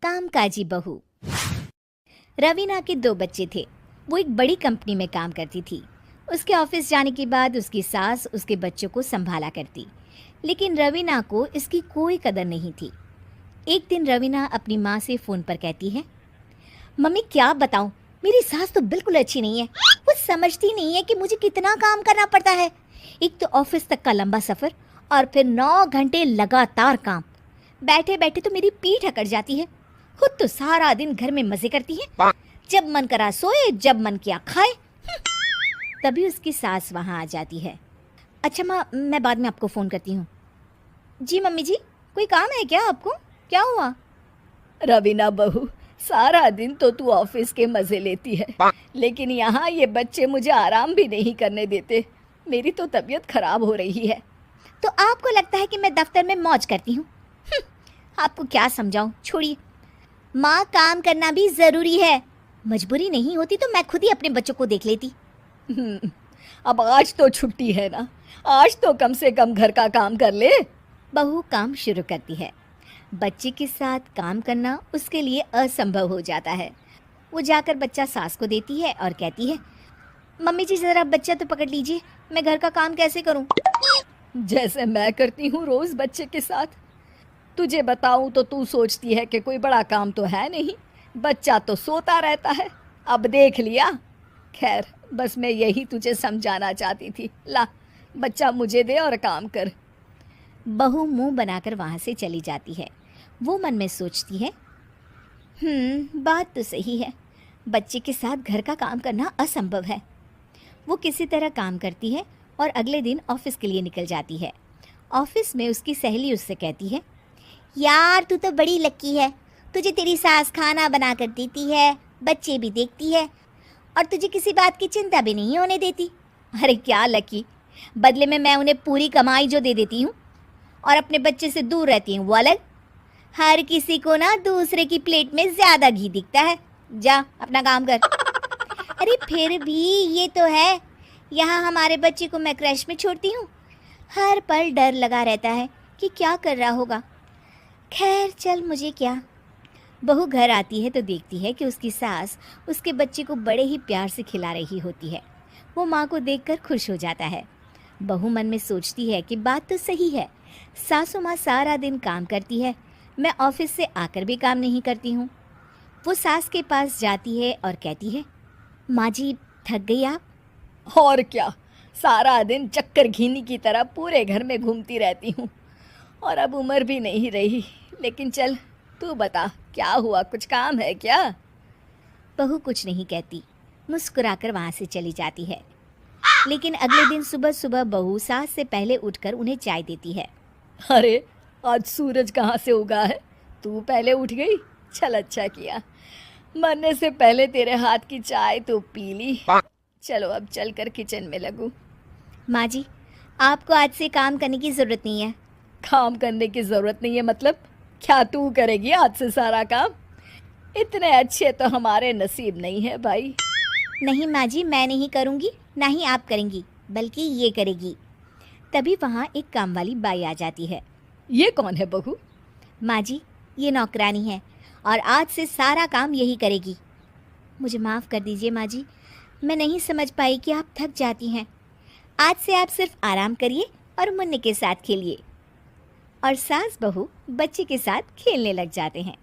कामकाजी बहू। रवीना के दो बच्चे थे। वो एक बड़ी कंपनी में काम करती थी। उसके ऑफिस जाने के बाद उसकी सास उसके बच्चों को संभाला करती, लेकिन रवीना को इसकी कोई कदर नहीं थी। एक दिन रवीना अपनी माँ से फ़ोन पर कहती है, मम्मी क्या बताऊँ, मेरी सास तो बिल्कुल अच्छी नहीं है। वो समझती नहीं है कि मुझे कितना काम करना पड़ता है। एक तो ऑफिस तक का लंबा सफ़र और फिर 9 घंटे लगातार काम। बैठे बैठे तो मेरी पीठ अकड़ जाती है। खुद तो सारा दिन घर में मज़े करती है, जब मन करा सोए, जब मन किया खाए। तभी उसकी सास वहाँ आ जाती है। अच्छा माँ, मैं बाद में आपको फ़ोन करती हूँ। जी मम्मी जी, कोई काम है क्या आपको? क्या हुआ? रवीना बहू, सारा दिन तो तू ऑफिस के मजे लेती है, लेकिन यहाँ ये बच्चे मुझे आराम भी नहीं करने देते। मेरी तो तबीयत खराब हो रही है। तो आपको लगता है कि मैं दफ्तर में मौज करती हूँ? आपको क्या समझाऊँ, छोड़िए। माँ, काम करना भी ज़रूरी है। मजबूरी नहीं होती तो मैं खुद ही अपने बच्चों को देख लेती। अब आज तो छुट्टी है ना, आज तो कम से कम घर का काम कर ले। बहू काम शुरू करती है। बच्चे के साथ काम करना उसके लिए असंभव हो जाता है। वो जाकर बच्चा सास को देती है और कहती है, मम्मी जी ज़रा बच्चा तो पकड़ लीजिए, मैं घर का काम कैसे करूं? जैसे मैं करती हूँ रोज बच्चे के साथ। तुझे बताऊं तो तू सोचती है कि कोई बड़ा काम तो है नहीं, बच्चा तो सोता रहता है। अब देख लिया। खैर, बस मैं यही तुझे समझाना चाहती थी। ला, बच्चा मुझे दे और काम कर। बहू मुंह बनाकर वहाँ से चली जाती है। वो मन में सोचती है, बात तो सही है, बच्चे के साथ घर का काम करना असंभव है। वो किसी तरह काम करती है और अगले दिन ऑफिस के लिए निकल जाती है। ऑफिस में उसकी सहेली उससे कहती है, यार तू तो बड़ी लकी है, तुझे तेरी सास खाना बना कर देती है, बच्चे भी देखती है और तुझे किसी बात की चिंता भी नहीं होने देती। अरे क्या लकी, बदले में मैं उन्हें पूरी कमाई जो दे देती हूँ और अपने बच्चे से दूर रहती हूँ वो अलग। हर किसी को ना दूसरे की प्लेट में ज़्यादा घी दिखता है। जा अपना काम कर। अरे फिर भी ये तो है, यहाँ हमारे बच्चे को मैं क्रैश में छोड़ती हूँ, हर पल डर लगा रहता है कि क्या कर रहा होगा। खैर चल, मुझे क्या। बहू घर आती है तो देखती है कि उसकी सास उसके बच्चे को बड़े ही प्यार से खिला रही होती है। वो माँ को देखकर खुश हो जाता है। बहू मन में सोचती है कि बात तो सही है, सासू माँ सारा दिन काम करती है, मैं ऑफिस से आकर भी काम नहीं करती हूँ। वो सास के पास जाती है और कहती है, माँ जी थक गई आप? और क्या, सारा दिन चक्कर घीनी की तरह पूरे घर में घूमती रहती हूँ और अब उम्र भी नहीं रही। लेकिन चल, तू बता क्या हुआ, कुछ काम है क्या? बहू कुछ नहीं कहती, मुस्कुराकर वहाँ से चली जाती है। लेकिन अगले दिन सुबह सुबह बहू सास से पहले उठकर उन्हें चाय देती है। अरे, आज सूरज कहाँ से उगा है? तू पहले उठ गई, चल अच्छा किया। मरने से पहले तेरे हाथ की चाय तो पी ली। चलो अब चलकर किचन में लगूं। माँ जी, आपको आज से काम करने की ज़रूरत नहीं है। काम करने की ज़रूरत नहीं है मतलब? क्या तू करेगी आज से सारा काम? इतने अच्छे तो हमारे नसीब नहीं है भाई। नहीं माँ जी, मैं नहीं करूँगी, ना ही आप करेंगी, बल्कि ये करेगी। तभी वहाँ एक काम वाली बाई आ जाती है। ये कौन है बहू? माँ जी, ये नौकरानी है और आज से सारा काम यही करेगी। मुझे माफ़ कर दीजिए माँ जी, मैं नहीं समझ पाई कि आप थक जाती हैं। आज से आप सिर्फ आराम करिए और मुन्ने के साथ खेलिए। और सास बहू बच्चे के साथ खेलने लग जाते हैं।